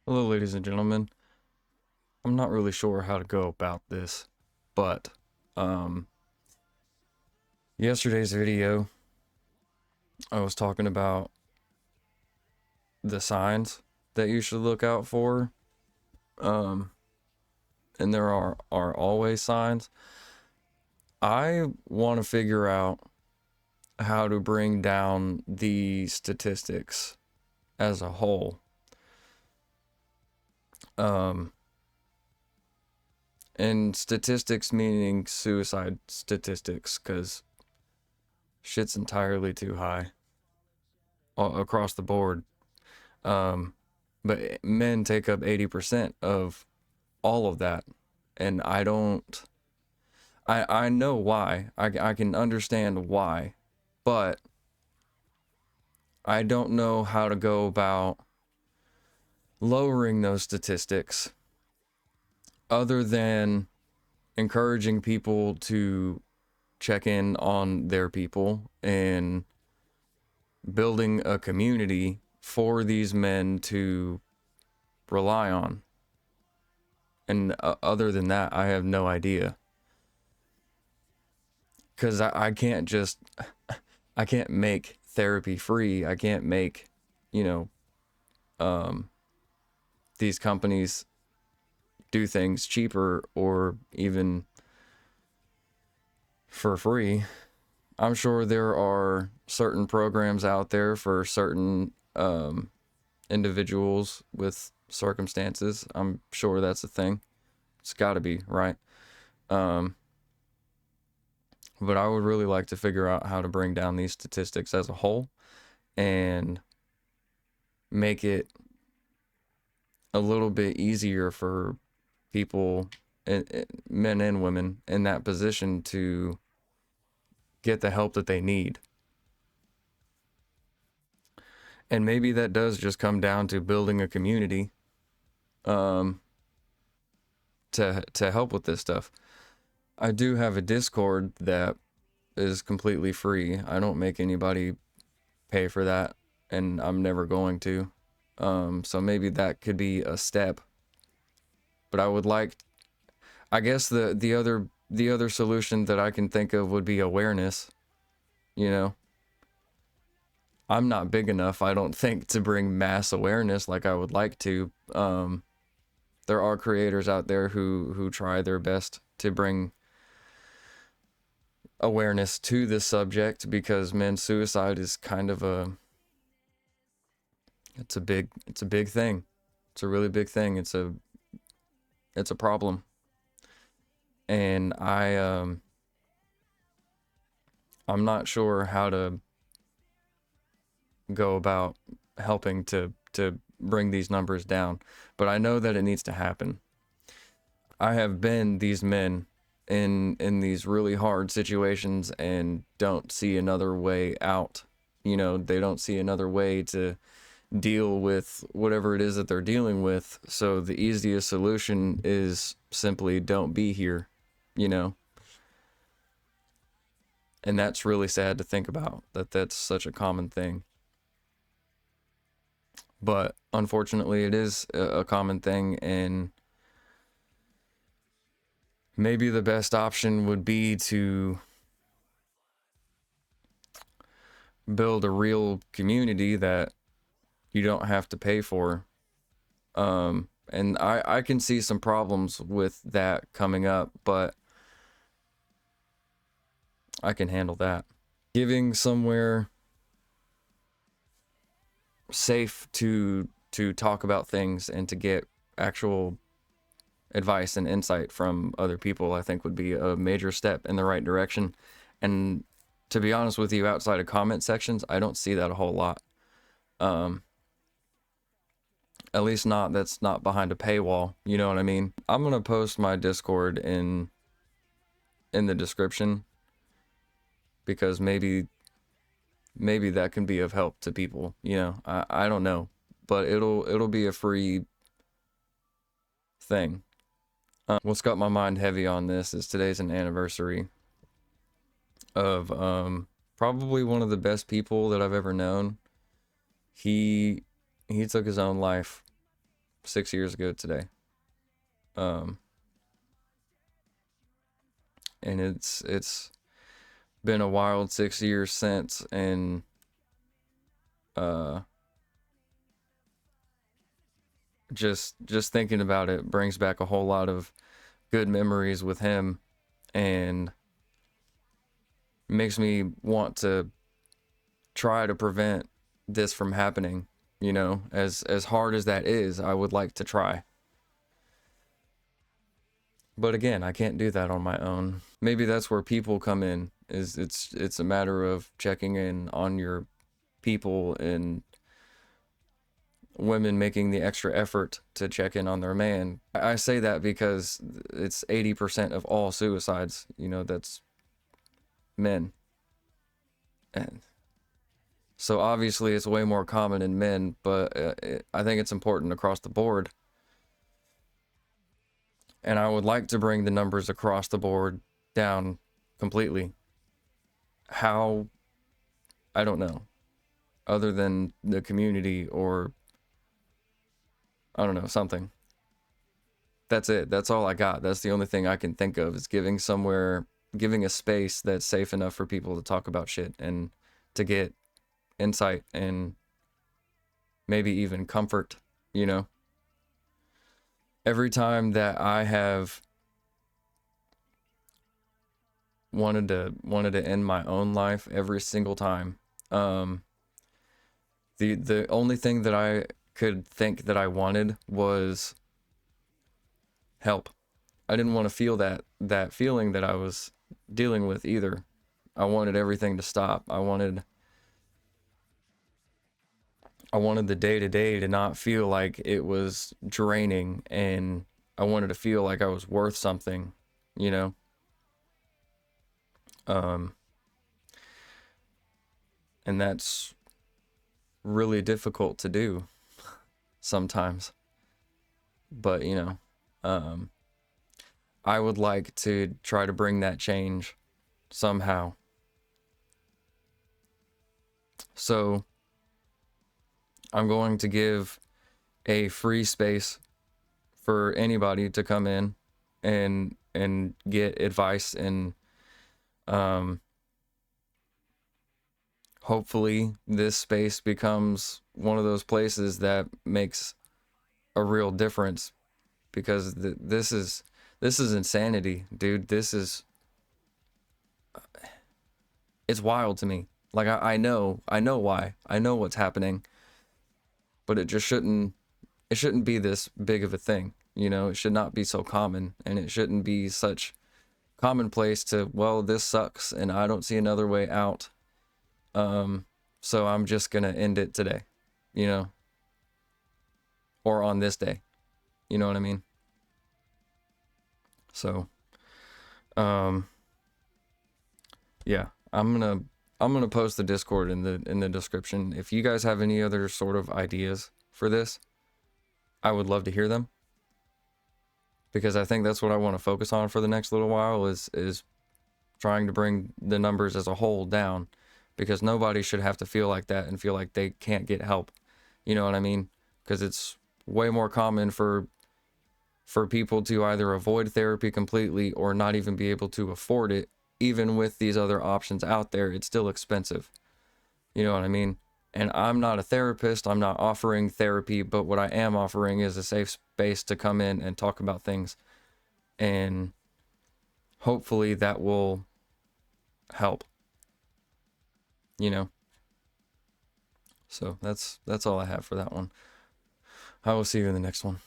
Hello, ladies and gentlemen. I'm not really sure how to go about this, but um, yesterday's video, I was talking about the signs that you should look out for, um, and there are always signs. I want to figure out how to bring down the statistics as a whole. Um, and statistics meaning suicide statistics, because shit's entirely too high across the board. Um, but men take up 80% of all of that. And I know why. I can understand why, but I don't know how to go about lowering those statistics other than encouraging people to check in on their people and building a community for these men to rely on. And other than that, I have no idea. Because I can't just, I can't make therapy free. I can't make, you know, these companies do things cheaper or even for free. I'm sure there are certain programs out there for certain individuals with circumstances. I'm sure that's a thing. It's got to be, right? But I would really like to figure out how to bring down these statistics as a whole and make it a little bit easier for people, men and women, in that position to get the help that they need. And maybe that does just come down to building a community to help with this stuff. I do have a Discord that is completely free. I don't make anybody pay for that, and I'm never going to. So maybe that could be a step. But I would like, I guess the other solution that I can think of would be awareness. You know, I'm not big enough, I don't think, to bring mass awareness like I would like to. There are creators out there who try their best to bring awareness to this subject, because men's suicide is kind of it's a big thing. It's a really big thing. It's a problem. And I'm not sure how to go about helping to bring these numbers down, but I know that it needs to happen. I have been these men in these really hard situations and don't see another way out. You know, they don't see another way to deal with whatever it is that they're dealing with. So the easiest solution is simply don't be here, you know. And that's really sad to think about, that that's such a common thing. But unfortunately, it is a common thing, and maybe the best option would be to build a real community that you don't have to pay for. And I can see some problems with that coming up, but I can handle that. Giving somewhere safe to talk about things and to get actual advice and insight from other people, I think would be a major step in the right direction. And to be honest with you, outside of comment sections, I don't see that a whole lot. At least not that's not behind a paywall, you know what I mean? I'm gonna post my Discord in the description, because maybe that can be of help to people, you know. I don't know, but it'll be a free thing. What's got my mind heavy on this is today's an anniversary of probably one of the best people that I've ever known. He took his own life 6 years ago today. Um, and it's been a wild 6 years since, and uh, just thinking about it brings back a whole lot of good memories with him, and makes me want to try to prevent this from happening. You know, as hard as that is, I would like to try. But again, I can't do that on my own. Maybe that's where people come in. Is it's a matter of checking in on your people, and women making the extra effort to check in on their man. I say that because it's 80% of all suicides, you know, that's men. And so obviously it's way more common in men, but I think it's important across the board. And I would like to bring the numbers across the board down completely. How? I don't know. Other than the community, or I don't know, something. That's it. That's all I got. That's the only thing I can think of, is giving a space that's safe enough for people to talk about shit and to get insight and maybe even comfort, you know? Every time that I have wanted to end my own life, every single time, um, the only thing that I could think that I wanted was help. I didn't want to feel that feeling that I was dealing with either. I wanted everything to stop. I wanted the day to day to not feel like it was draining, and I wanted to feel like I was worth something, you know? Um, and that's really difficult to do sometimes. But, you know, um, I would like to try to bring that change somehow. So I'm going to give a free space for anybody to come in and get advice, and um, hopefully this space becomes one of those places that makes a real difference, because this is insanity, dude. It's wild to me. Like I know why. I know what's happening, but it shouldn't be this big of a thing. You know, it should not be so common, and it shouldn't be such commonplace to, well, this sucks and I don't see another way out. So I'm just gonna end it today, you know, or on this day. You know what I mean? So, um, yeah, I'm gonna post the Discord in the description. If you guys have any other sort of ideas for this, I would love to hear them, because I think that's what I want to focus on for the next little while, is trying to bring the numbers as a whole down, because nobody should have to feel like that and feel like they can't get help. You know what I mean? Because it's way more common for people to either avoid therapy completely or not even be able to afford it. Even with these other options out there, it's still expensive. You know what I mean? And I'm not a therapist, I'm not offering therapy, but what I am offering is a safe space to come in and talk about things. And hopefully that will help, you know? So that's all I have for that one. I will see you in the next one.